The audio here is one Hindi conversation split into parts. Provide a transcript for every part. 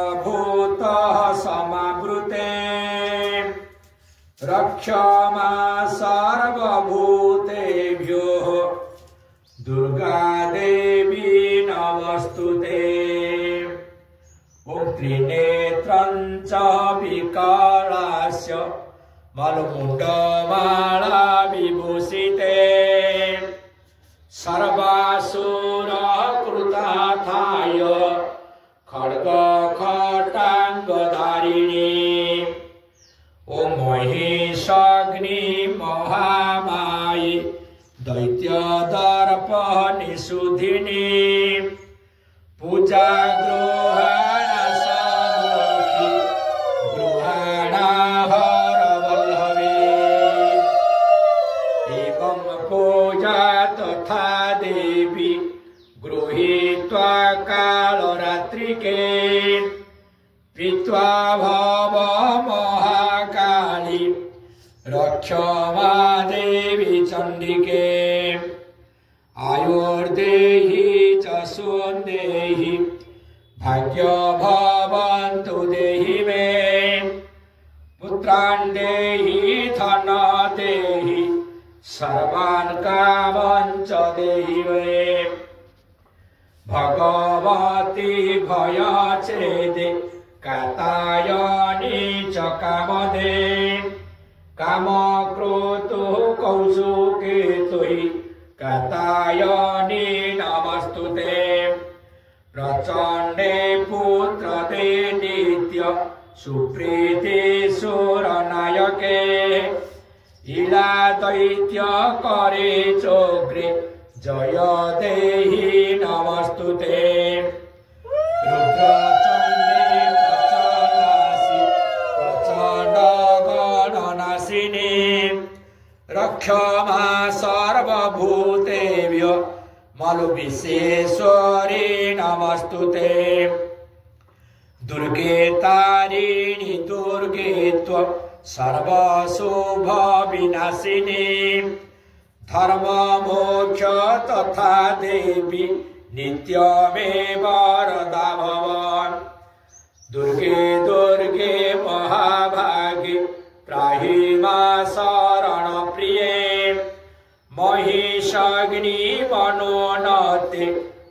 भूतः समावृते रक्षमा सर्वभूतेभ्यो दुर्गा देवी नमस्तुते। ॐ त्रिनेत्रं च विकलास्य मलमुण्डमाला विभूषिते सर्वासुरकृतार्थाय खड्ग खटाङ्गधारिणी ॐ महिषाग्नि महामायी दैत्यदर्पनिषुधिनी पूजा गृहाणसमुखी गृहाणाहरवल्लभी एवं पूजा तथा देवी गृहीत्वा कालरात्रिके पीत्वा भव महाकाली रक्षमा देवी चण्डिके आयुर्देहि च सुन्देहि भाग्य भवन्तु देहि मे पुत्रान् देहि धन देहि सर्वान् कामान् च देहि मे भगवती भयच्छेदे कात्यायनी च कामदे कामक्रोतुः कौसुकेतुः कात्यायनी नमस्तुते प्रचण्डे पुत्रदे नित्य सुप्रीते सुरनायके इला दैत्य करे चोग्रे जय देहि नमस्तुते रुद्रचण्डे प्रचण्डासि प्रचण्ड गणनाशिनी रक्षमा सर्वभूतेभ्यो मलुविश्वेश्वरी नमस्तुते दुर्गे तारिणी दुर्गे त्वं सर्वशुभविनाशिनी धर्म मोक्ष तथा देवी नित्यमेव वरदा भव दुर्गे दुर्गे महाभागे त्राहि मां शरणप्रिये महिषाग्नि मनोनते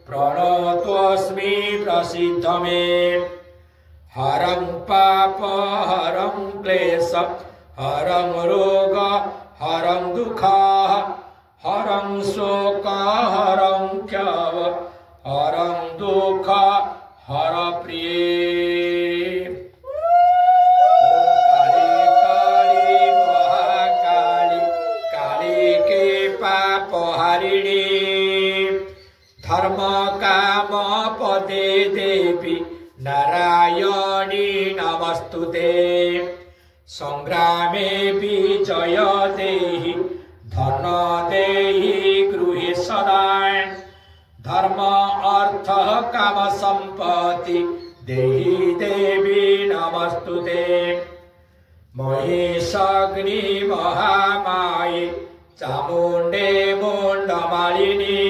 प्रणतोऽस्मि प्रसीद मे हरं पाप हरं क्लेश हरं रोग हरं दुःख हरं शोक हरं क्षव हरं दुःख हर प्रिये काली काली महाकाली काली के पाप हारिणी धर्म काम पदे देवी नारायणी नमस्तुते संग्रामे विजय देहि धन देहि गृहे सदा धर्म अर्थ काम संपत्ति देहि देवी नमस्तुते महिषाग्नि महामाये चामुण्डे मुण्डमालिनी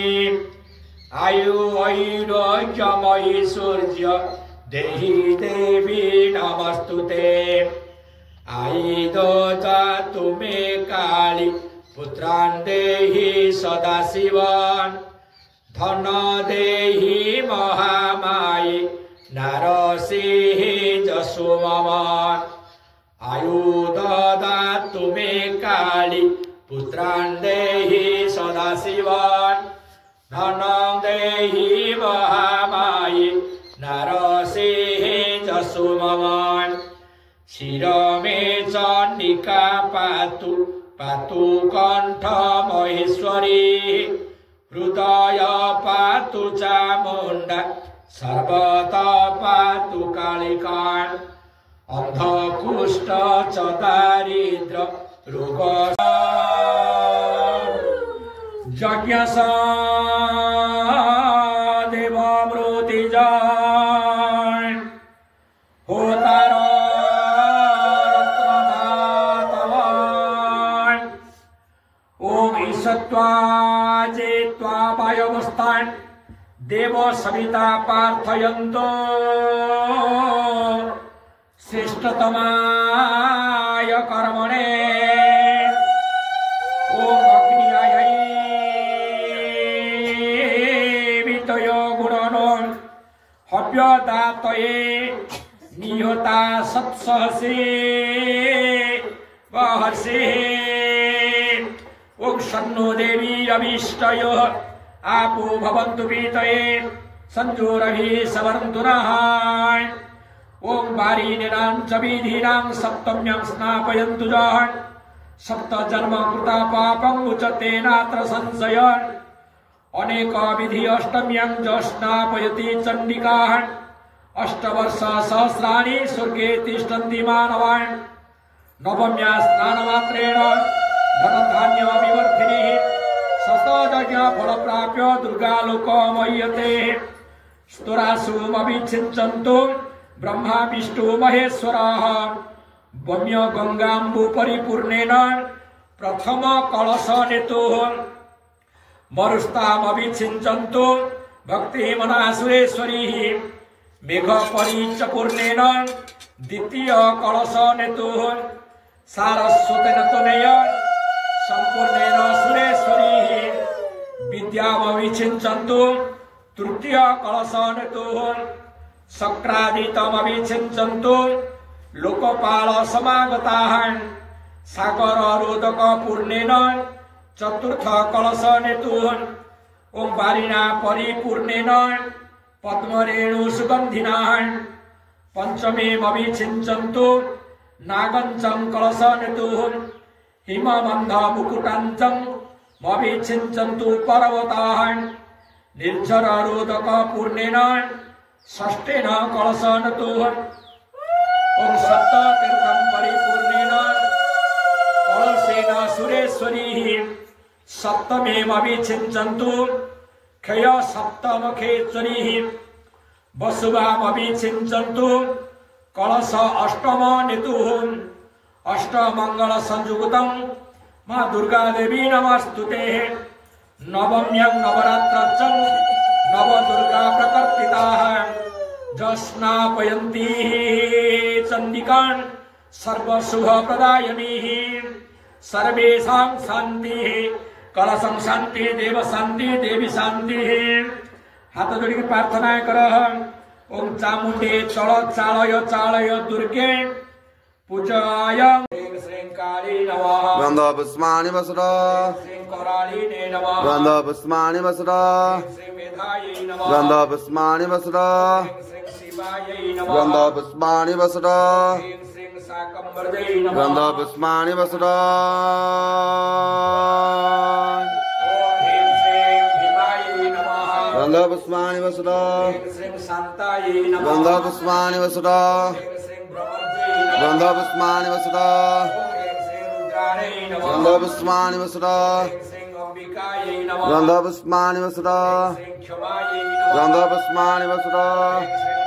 आयु ऐश्वर्यमयी सूर्य देहि देवी नमस्तुते आई ददातु मे काली पुत्रान् देहि सदाशिवान् धन देहि महामाये नारसिंहि जसो मम आयु ददातु मे काली पुत्रान् देहि सदाशिवान् धन देहि महामाये नारसिंहि जसो मम शिर मे चण्डिका पातु पातु कंठ महेश्वरी हृदय पातु चामुण्डा सर्वतः पातु कालिका अंधकुष्ठ च दारिद्र रोग यज्ञ देवमृतिज होतार ओम ईशत्वा चेत्वा वायवस्थान देव सविता पार्थयन्तो इष्टतमाय कर्मणे ओम अग्नियायै वितय गुणनो हव्यदातये निहता सत्सहसे वहर्षे ओम शन्नो देवी अभीष्टयो आपो भवन्तु पीतये संजोरभि सवन्तु नः ओम वारिणीनां च विधीनां सप्तम्यं स्नापयन्तु च सप्त जन्म कृता पापं मुच्यते नात्र संशय अनेक विधि अष्टम्यं च स्नापयति चण्डिका अष्टवर्ष सहस्राणि स्वर्गे तिष्ठन्ति मानवान् नवम्या स्नानमात्रेण धनधान्य विवर्धिनी सतयज्ञ फल प्राप्य दुर्गालोकमय्यते स्तुरासुमभिषिञ्चन्तु ब्रह्मा विष्णु महेश्वरः वम्य गंगाम्बु परिपूर्णेन प्रथम कलश नेतुः मरुस्तामभिषिञ्चन्तु भक्तिमनासुरेश्वरीः मेघ परिचपूर्णेन द्वितीय कलश नेतुः सारस्वतेन तनय संपूर्णेन सुरेश्वरीः विद्यामभिषिञ्चन्तु तृतीय कलश नेतुः शक्रादितमभिषिञ्चन्तु लोकपाल समागताः सागर रोदक पूर्णेन चतुर्थ कलश नेतुः ओम वारिणा परिपूर्णेन पद्मरेणु सुगंधिना पंचमेमभिषिञ्चन्तु नागञ्चं कलश नेतुः हिमबन्ध मुकुटाञ्चं मभिषिञ्चन्तु पर्वताः निर्झर रोदक पूर्णेन षष्ठेन कलश नेतुः ओम सप्ततीर्थं परिपूर्णेन कलशेन सुरेश्वरीः सप्तमेमभिषिञ्चन्तु क्षय सप्तमुखेश्वरीः वसुवामभिषिञ्चन्तु कलश अष्टम नेतुः अष्टमंगल संयुक्तं मां दुर्गा देवी नमस्तुते नवम्यं नवरात्रचं नव दुर्गा प्रकर्तिताः जस्नापयन्ती चण्डिकान् सर्वशुभप्रदायिनीः सर्वेषां शान्तिः कलशं शान्तिः देव शान्तिः देवी शान्तिः हाथ जोड़ी के प्रार्थना कर ओम चामुंडे चल चालय चालय दुर्गे पूजाय श्रीं काली नमः गंधपुष्पाणि वसुरा श्रीं करालिने नमः गंधपुष्पाणि वसुरा श्रीं मेधायै नमः गंधपुष्पाणि वसुरा श्रीं शिवायै नमः गंधपुष्पाणि वसुरा श्रीं शाकंभर्यै नमः गंधपुष्पाणि वसुरा गंधपुष्पाणि वसुरा श्रीं शांतायै नमः गंधपुष्पाणि वसुरा श्रीं ब्रह्मज्यै नमः गंधपुष्पाणि वसुरा श्रीं रुद्रायै नमः गंधपुष्पाणि वसुरा श्रीं अंबिकायै नमः गंधपुष्पाणि वसुरा श्रीं क्षमायै नमः गंधपुष्पाणि वसुरा श्रीं